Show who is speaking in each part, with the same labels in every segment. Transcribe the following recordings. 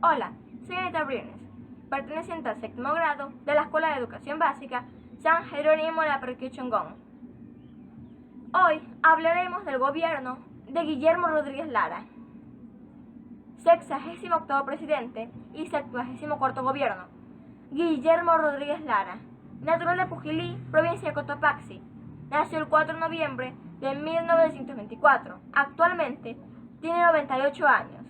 Speaker 1: Hola, soy Anita Briones, perteneciente al séptimo grado de la Escuela de Educación Básica San Jerónimo de la Parroquia Chongón. Hoy hablaremos del gobierno de Guillermo Rodríguez Lara, 68º presidente y 74º gobierno. Guillermo Rodríguez Lara, natural de Pujilí, provincia de Cotopaxi, nació el 4 de noviembre de 1924. Actualmente tiene 98 años.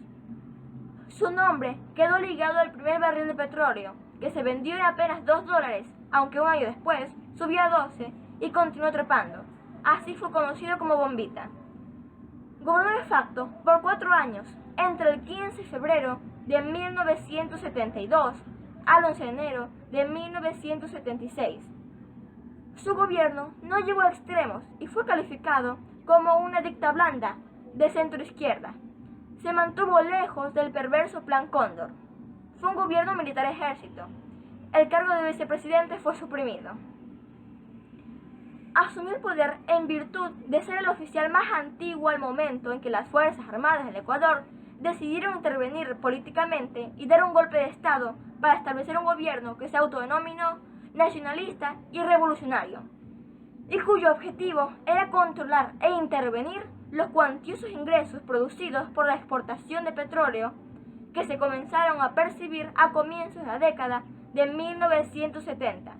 Speaker 1: Su nombre quedó ligado al primer barril de petróleo, que se vendió en apenas $2, aunque un año después subió a 12 y continuó trepando. Así fue conocido como Bombita. Gobernó de facto por 4 años, entre el 15 de febrero de 1972 al 11 de enero de 1976. Su gobierno no llegó a extremos y fue calificado como una dicta blanda de centro-izquierda. Se mantuvo lejos del perverso Plan Cóndor. Fue un gobierno militar-ejército. El cargo de vicepresidente fue suprimido. Asumió el poder en virtud de ser el oficial más antiguo al momento en que las Fuerzas Armadas del Ecuador decidieron intervenir políticamente y dar un golpe de Estado para establecer un gobierno que se autodenominó nacionalista y revolucionario, y cuyo objetivo era controlar e intervenir los cuantiosos ingresos producidos por la exportación de petróleo que se comenzaron a percibir a comienzos de la década de 1970,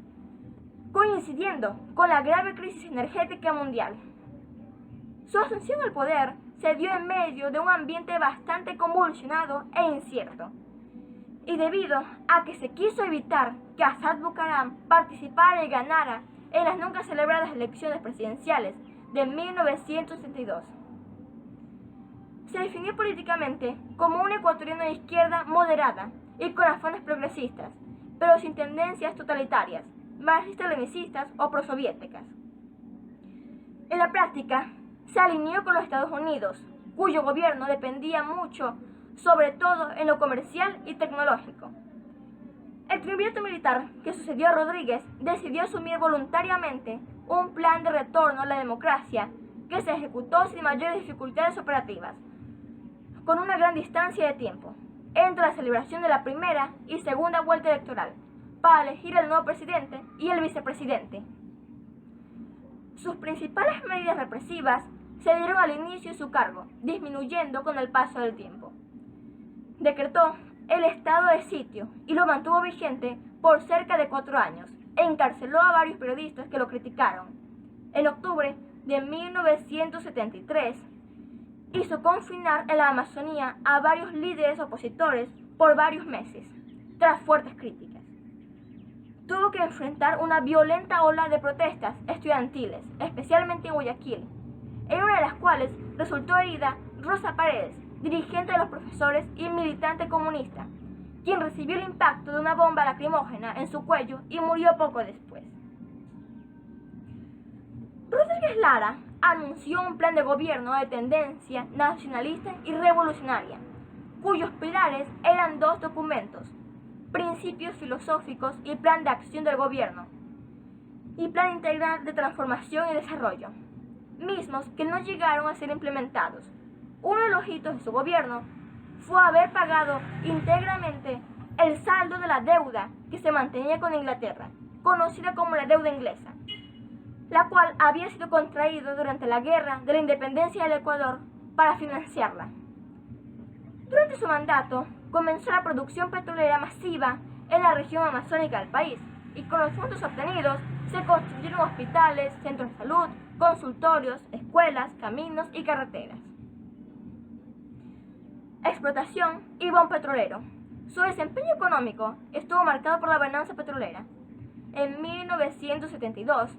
Speaker 1: coincidiendo con la grave crisis energética mundial. Su asunción al poder se dio en medio de un ambiente bastante convulsionado e incierto, y debido a que se quiso evitar que Assad Bucaram participara y ganara en las nunca celebradas elecciones presidenciales de 1972. Se definió políticamente como un ecuatoriano de izquierda moderada y con afanes progresistas, pero sin tendencias totalitarias, marxistas-leninistas o prosoviéticas. En la práctica, se alineó con los Estados Unidos, cuyo gobierno dependía mucho, sobre todo en lo comercial y tecnológico. El triunvirato militar que sucedió a Rodríguez decidió asumir voluntariamente un plan de retorno a la democracia que se ejecutó sin mayores dificultades operativas, con una gran distancia de tiempo entre la celebración de la primera y segunda vuelta electoral para elegir al nuevo presidente y el vicepresidente. Sus principales medidas represivas se dieron al inicio de su cargo, disminuyendo con el paso del tiempo. Decretó el estado de sitio y lo mantuvo vigente por cerca de 4 años e encarceló a varios periodistas que lo criticaron. En octubre de 1973, hizo confinar en la Amazonía a varios líderes opositores por varios meses, tras fuertes críticas. Tuvo que enfrentar una violenta ola de protestas estudiantiles, especialmente en Guayaquil, en una de las cuales resultó herida Rosa Paredes, dirigente de los profesores y militante comunista, quien recibió el impacto de una bomba lacrimógena en su cuello y murió poco después. Rodríguez Lara anunció un plan de gobierno de tendencia nacionalista y revolucionaria, cuyos pilares eran 2 documentos: Principios filosóficos y Plan de acción del gobierno, y Plan integral de transformación y desarrollo, mismos que no llegaron a ser implementados. Uno de los hitos de su gobierno fue haber pagado íntegramente el saldo de la deuda que se mantenía con Inglaterra, conocida como la deuda inglesa, la cual había sido contraída durante la Guerra de la Independencia del Ecuador para financiarla. Durante su mandato comenzó la producción petrolera masiva en la región amazónica del país, y con los fondos obtenidos se construyeron hospitales, centros de salud, consultorios, escuelas, caminos y carreteras. Explotación y boom petrolero. Su desempeño económico estuvo marcado por la bonanza petrolera. En 1972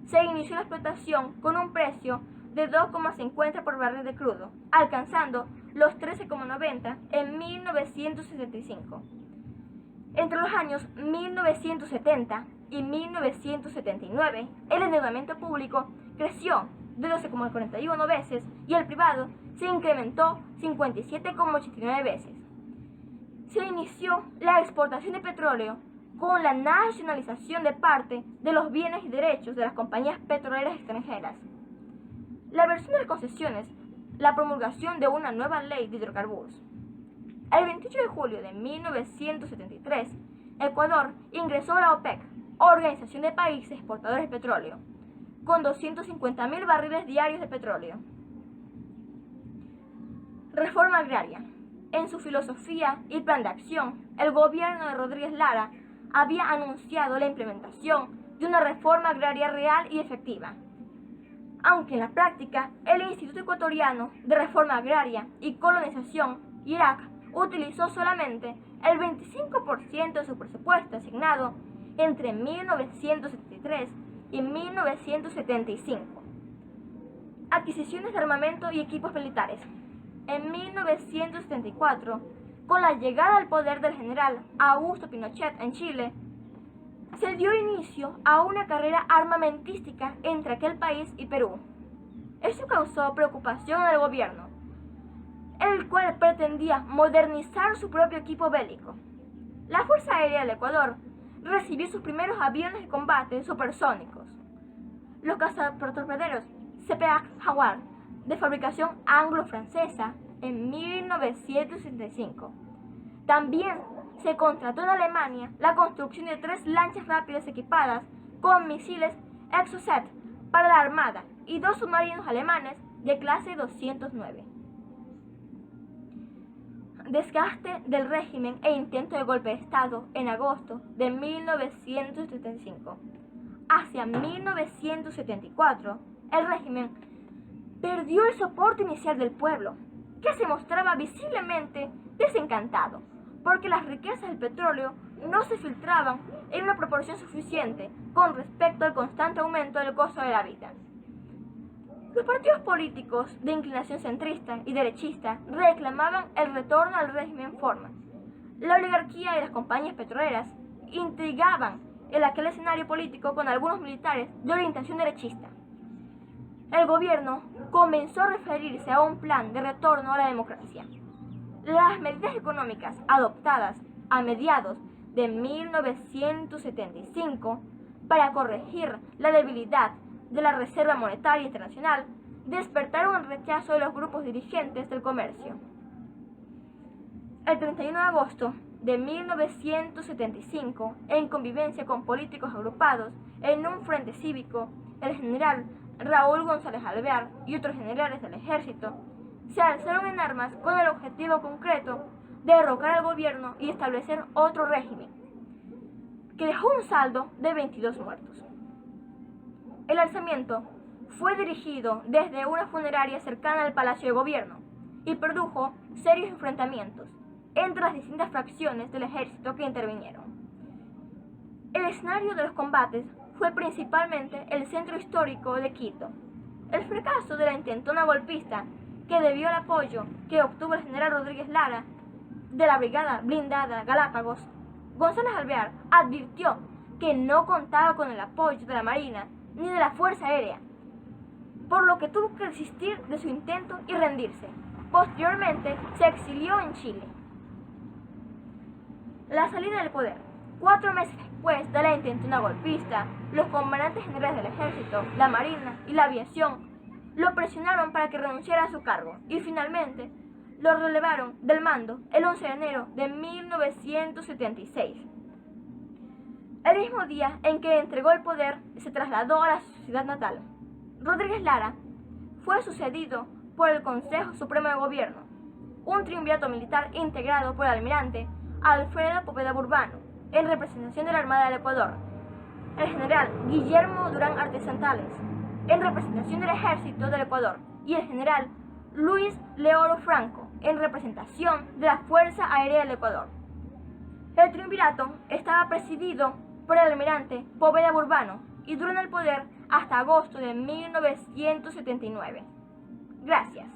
Speaker 1: se inició la explotación con un precio de 2,50 por barril de crudo, alcanzando los 13,90 en 1975. Entre los años 1970 y 1979, el endeudamiento público creció de 12,41 veces y el privado se incrementó 57,89 veces. Se inició la exportación de petróleo con la nacionalización de parte de los bienes y derechos de las compañías petroleras extranjeras, la versión de las concesiones, la promulgación de una nueva ley de hidrocarburos. El 28 de julio de 1973, Ecuador ingresó a la OPEC, Organización de Países Exportadores de Petróleo, con 250.000 barriles diarios de petróleo. Reforma agraria. En su filosofía y plan de acción, el gobierno de Rodríguez Lara había anunciado la implementación de una reforma agraria real y efectiva. Aunque en la práctica, el Instituto Ecuatoriano de Reforma Agraria y Colonización, IRAC, utilizó solamente el 25% de su presupuesto asignado entre 1973 y 1975. Adquisiciones de armamento y equipos militares. En 1974, con la llegada al poder del general Augusto Pinochet en Chile, se dio inicio a una carrera armamentística entre aquel país y Perú. Esto causó preocupación en el gobierno, el cual pretendía modernizar su propio equipo bélico. La Fuerza Aérea del Ecuador recibió sus primeros aviones de combate supersónicos, los cazatorpederos Sepeak Jaguar, de fabricación anglo-francesa, en 1965. También se contrató en Alemania la construcción de 3 lanchas rápidas equipadas con misiles Exocet para la Armada y 2 submarinos alemanes de clase 209. Desgaste del régimen e intento de golpe de Estado en agosto de 1975. Hacia 1974, el régimen perdió el soporte inicial del pueblo, que se mostraba visiblemente desencantado, porque las riquezas del petróleo no se filtraban en una proporción suficiente con respecto al constante aumento del costo de la vida. Los partidos políticos de inclinación centrista y derechista reclamaban el retorno al régimen en forma. La oligarquía y las compañías petroleras intrigaban en aquel escenario político con algunos militares de orientación derechista. El gobierno comenzó a referirse a un plan de retorno a la democracia. Las medidas económicas adoptadas a mediados de 1975 para corregir la debilidad de la Reserva Monetaria Internacional despertaron el rechazo de los grupos dirigentes del comercio. El 31 de agosto de 1975, en convivencia con políticos agrupados en un frente cívico, el general Raúl González Alvear y otros generales del ejército se alzaron en armas con el objetivo concreto de derrocar al gobierno y establecer otro régimen, que dejó un saldo de 22 muertos. El alzamiento fue dirigido desde una funeraria cercana al Palacio de Gobierno y produjo serios enfrentamientos entre las distintas fracciones del ejército que intervinieron. El escenario de los combates fue principalmente el centro histórico de Quito. El fracaso de la intentona golpista, que debió al apoyo que obtuvo el general Rodríguez Lara de la Brigada Blindada Galápagos, González Alvear advirtió que no contaba con el apoyo de la Marina ni de la Fuerza Aérea, por lo que tuvo que desistir de su intento y rendirse. Posteriormente se exilió en Chile. La salida del poder. 4 meses después de la intentona golpista, los comandantes generales del ejército, la marina y la aviación lo presionaron para que renunciara a su cargo y finalmente lo relevaron del mando el 11 de enero de 1976. El mismo día en que entregó el poder, se trasladó a la ciudad natal. Rodríguez Lara fue sucedido por el Consejo Supremo de Gobierno, un triunvirato militar integrado por el almirante Alfredo Poveda Burbano, en representación de la Armada del Ecuador, el general Guillermo Durán Artesantales, en representación del Ejército del Ecuador, y el general Luis Leoro Franco, en representación de la Fuerza Aérea del Ecuador. El triunvirato estaba presidido por el almirante Poveda Burbano y duró en el poder hasta agosto de 1979. Gracias.